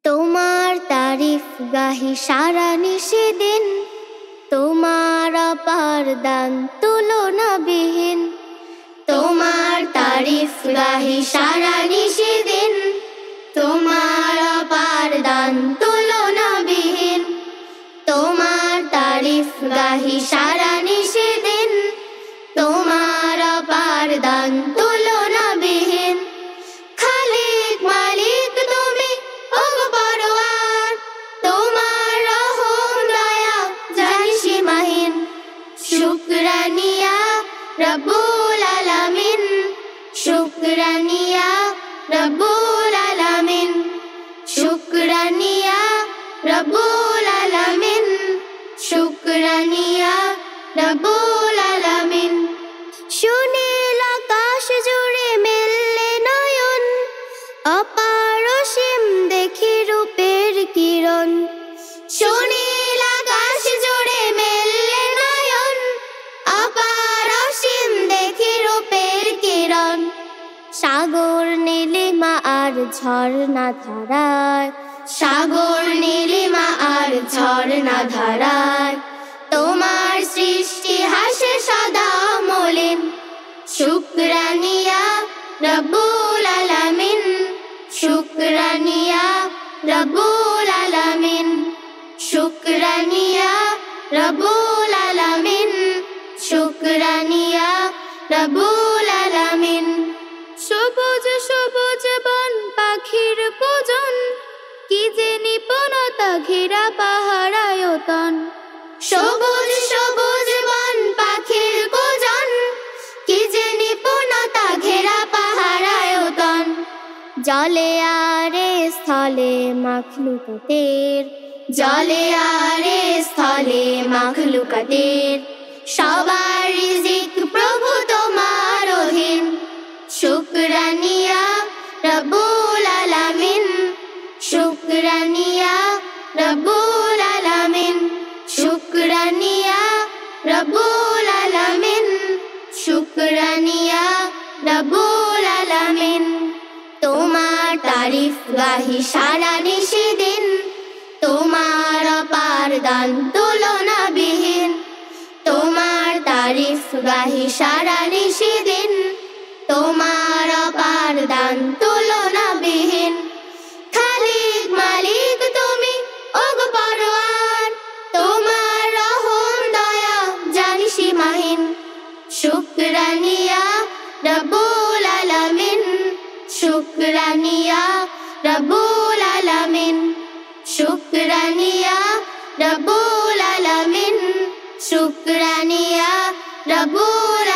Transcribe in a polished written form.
তোমার তারিফ গাহি সারা নিশিদিন, তোমার অপার দান তুলনাবিহীন। তোমার তারিফ গাহি সারা নিশিদিন, তোমার অপার দান তুলনাবিহীন। তোমার তারিফ গাহি সারা নিশিদিন, তোমার অপার দান তুলনাবিহীন। খালিক মালিক তুমি ওগো পরওয়ার, তোমার রহম দয়া জানি সীমাহীন। শুকরানিয়া রব্বুল আলামিন, শুকরানিয়া রব্বুল আলামিন, শুকরানিয়া রব্বুল আলামিন, শুকরানিয়া রব্বুল আলামিন। সুনীল আকাশ জুড়ে মেললে নয়ন, অপার অসীম দেখি রূপের কিরণ। সুনীল আকাশ জুড়ে মেললে নয়ন, অপার অসীম দেখি রূপের কিরণ। সাগর নীলিমা আর ঝর্ণা ধারায়, সাগর নীলিমা আর ঝর্ণা ধারায়, তোমার সৃষ্টি হাসে সদা মলিন। শুকরানিয়া রব্বুল আলামিন, শুকরানিয়া রব্বুল আলামিন, শুকরানিয়া রব্বুল আলামিন, শুকরানিয়া রব্বুল আলামিন। সবুজ সবুজ বন পাখির পূজন, কি যে নিপুণতা ঘেরা পাহাড় আয়তন। সবুজ সবুজ বন পাখির পূজন, কি যে নিপুণতা ঘেরা পাহাড় আয়তন। জলে আরে স্থলে মাখলুকাতের, জলে আরে স্থলে মাখলুকাতের, সবার রিজিক প্রভু তোমার অধীন। শুকরানিয়া রব্বুল আলামিন, শুকরানিয়া রব্বুল আলামিন, শুকরানিয়া রব্বুল আলামিন, শুকরানিয়া রব্বুল আলামিন। তোমার তারিফ গাহি সারা নিশিদিন, তোমার অপার দান তুলনাবিহীন। তোমার তারিফ গাহি সারা নিশিদিন, তোমার অপার দান তুলনাবিহীন। খালিক মালিক তুমি ওগো পরওয়ার, তোমার রহম দয়া জানি সীমাহীন। শুকরানিয়া রব্বুল আলামিন, শুকরানিয়া রব্বুল আলামিন, শুকরানিয়া রব্বুল আলামিন, শুকরানিয়া রব্বুল